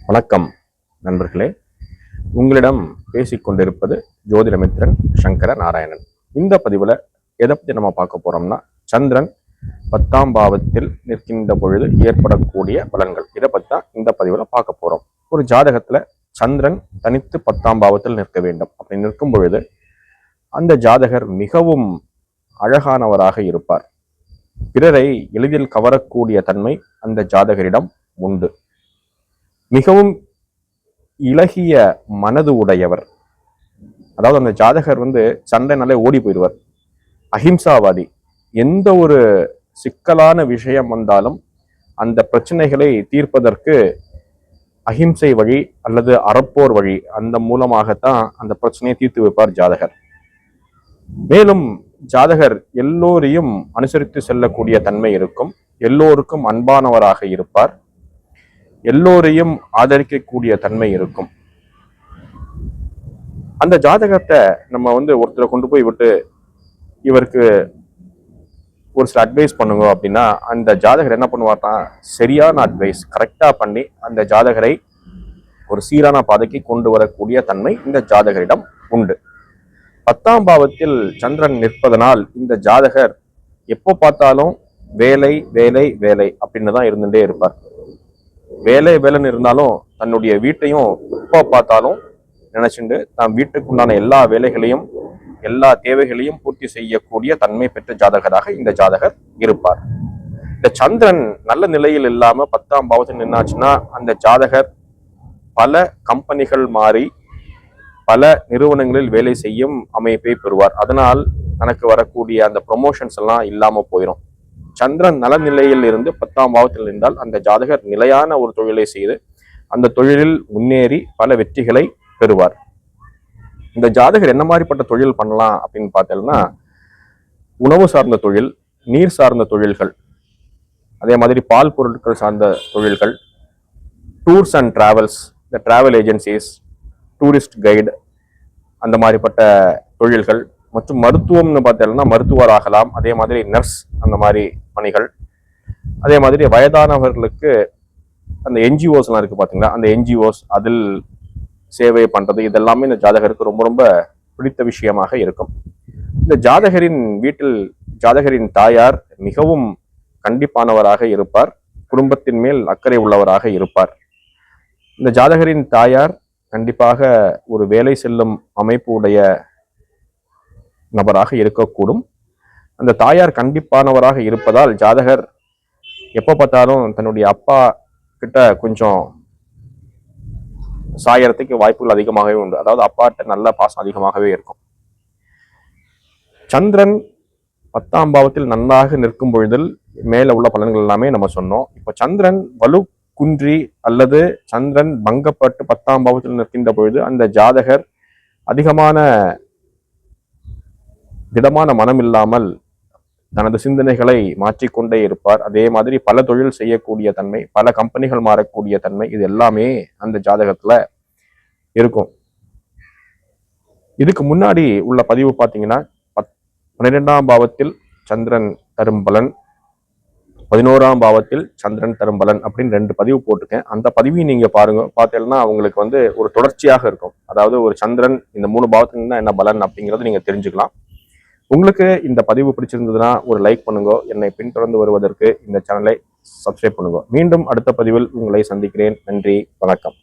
வணக்கம் நண்பர்களே. உங்களிடம் பேசிக்கொண்டிருப்பது ஜோதிடமித்திரன் சங்கர நாராயணன். இந்த பதிவில் எதை பற்றி நம்ம பார்க்க போறோம்னா, சந்திரன் 10ஆம் பாவத்தில் நிற்கின்ற பொழுது ஏற்படக்கூடிய பலன்கள், இதை பற்றி தான் இந்த பதிவில் பார்க்க போறோம். ஒரு ஜாதகத்துல சந்திரன் தனித்து 10ஆம் பாவத்தில் நிற்க வேண்டும். அப்படி நிற்கும் பொழுது அந்த ஜாதகர் மிகவும் அழகானவராக இருப்பார். பிறரை எளிதில் கவரக்கூடிய தன்மை அந்த ஜாதகரிடம் உண்டு. மிகவும் இலகிய மனது உடையவர். அதாவது அந்த ஜாதகர் சண்டைனாலே ஓடி போயிடுவார். அஹிம்சாவாதி. எந்த ஒரு சிக்கலான விஷயம் வந்தாலும் அந்த பிரச்சனைகளை தீர்ப்பதற்கு அஹிம்சை வழி அல்லது அறப்போர் வழி, அந்த மூலமாகத்தான் அந்த பிரச்சனையை தீர்த்து வைப்பார் ஜாதகர். மேலும் ஜாதகர் எல்லோரையும் அனுசரித்து செல்லக்கூடிய தன்மை இருக்கும். எல்லோருக்கும் அன்பானவராக இருப்பார். எல்லோரையும் ஆதரிக்கக்கூடிய தன்மை இருக்கும். அந்த ஜாதகத்தை நம்ம ஒருத்தரை கொண்டு போய் விட்டு இவருக்கு ஒரு சில அட்வைஸ் பண்ணுங்க அப்படின்னா, அந்த ஜாதகர் என்ன பண்ணுவார்னா, சரியான அட்வைஸ் கரெக்டா பண்ணி அந்த ஜாதகரை ஒரு சீரான பாதைக்கு கொண்டு வரக்கூடிய தன்மை இந்த ஜாதகரிடம் உண்டு. 10ஆம் பாவத்தில் சந்திரன் நிற்பதனால் இந்த ஜாதகர் எப்போ பார்த்தாலும் வேலை வேலை வேலை அப்படின்னு தான் இருந்துட்டே இருப்பார். வேலை வேலைன்னு இருந்தாலும் தன்னுடைய வீட்டையும் எப்போ பார்த்தாலும் நினைச்சுட்டு தான் வீட்டுக்குண்டான எல்லா வேலைகளையும் எல்லா தேவைகளையும் பூர்த்தி செய்யக்கூடிய தன்மை பெற்ற ஜாதகராக இந்த ஜாதகர் இருப்பார். இந்த சந்திரன் நல்ல நிலையில் இல்லாம 10ஆம் பாவத்தில் நின்னாச்சுன்னா அந்த ஜாதகர் பல கம்பெனிகள் மாறி பல நிறுவனங்களில் வேலை செய்யும் அமைப்பை பெறுவார். அதனால் தனக்கு வரக்கூடிய அந்த ப்ரொமோஷன்ஸ் எல்லாம் இல்லாம போயிடும். சந்திரன் நலநிலையில் இருந்து 10ஆம் பாவத்தில் இருந்தால் அந்த ஜாதகர் நிலையான ஒரு தொழிலை செய்து அந்த தொழிலில் முன்னேறி பல வெற்றிகளை பெறுவார். இந்த ஜாதகர் என்ன மாதிரிப்பட்ட தொழில் பண்ணலாம் அப்படின்னு பார்த்தோம்னா, உணவு சார்ந்த தொழில், நீர் சார்ந்த தொழில்கள், அதே மாதிரி பால் பொருட்கள் சார்ந்த தொழில்கள், டூர்ஸ் அண்ட் டிராவல்ஸ், இந்த டிராவல் ஏஜென்சிஸ், டூரிஸ்ட் கைடு, அந்த மாதிரிப்பட்ட தொழில்கள், மற்றும் மருத்துவம்னு பார்த்தோம்னா மருத்துவர் ஆகலாம். அதே மாதிரி நர்ஸ், அந்த மாதிரி பணிகள். அதே மாதிரி வயதானவர்களுக்கு அந்த என்ஜிஓஸ்லாம் இருக்கு பார்த்தீங்களா, அந்த என்ஜிஓஸ் அதில் சேவை பண்றது, இதெல்லாமே இந்த ஜாதகருக்கு ரொம்ப ரொம்ப பிடித்த விஷயமாக இருக்கும். இந்த ஜாதகரின் வீட்டில் ஜாதகரின் தாயார் மிகவும் கண்டிப்பானவராக இருப்பார். குடும்பத்தின் மேல் அக்கறை உள்ளவராக இருப்பார். இந்த ஜாதகரின் தாயார் கண்டிப்பாக ஒரு வேலை செல்லும் அமைப்பு உடைய நபராக இருக்கக்கூடும். அந்த தாயார் கண்டிப்பானவராக இருப்பதால் ஜாதகர் எப்போ பார்த்தாலும் தன்னுடைய அப்பா கிட்ட கொஞ்சம் சாயறதுக்கு வாய்ப்புகள் அதிகமாகவே உண்டு. அதாவது அப்பாட்ட நல்ல பாசம் அதிகமாகவே இருக்கும். சந்திரன் 10ஆம் பாவத்தில் நன்றாக நிற்கும் பொழுதில் மேல உள்ள பலன்கள் எல்லாமே நம்ம சொன்னோம். இப்ப சந்திரன் வலு குன்றி அல்லது சந்திரன் பங்கப்பட்டு 10ஆம் பாவத்தில் நிற்கின்ற பொழுது அந்த ஜாதகர் அதிகமான திடமான மனம் இல்லாமல் தனது சிந்தனைகளை மாற்றிக்கொண்டே இருப்பார். அதே மாதிரி பல தொழில் செய்யக்கூடிய தன்மை, பல கம்பெனிகள் மாறக்கூடிய தன்மை, இது எல்லாமே அந்த ஜாதகத்துல இருக்கும். இதுக்கு முன்னாடி உள்ள பதிவு பார்த்தீங்கன்னா, 12ஆம் பாவத்தில் சந்திரன் தரும் பலன், 11ஆம் பாவத்தில் சந்திரன் தரும் பலன் அப்படின்னு 2 பதிவு போட்டிருக்கேன். அந்த பதிவையும் நீங்க பாருங்க. பார்த்தீங்கன்னா உங்களுக்கு ஒரு தொடர்ச்சியாக இருக்கும். அதாவது ஒரு சந்திரன் இந்த 3 பாவத்துல என்ன பலன் அப்படிங்கறது நீங்க தெரிஞ்சுக்கலாம். உங்களுக்கு இந்த பதிவு பிடிச்சிருந்ததுன்னா ஒரு லைக் பண்ணுங்க. என்னை பின்தொடர்ந்து வருவதற்கு இந்த சேனலை சப்ஸ்கிரைப் பண்ணுங்க. மீண்டும் அடுத்த பதிவில் உங்களை சந்திக்கிறேன். நன்றி, வணக்கம்.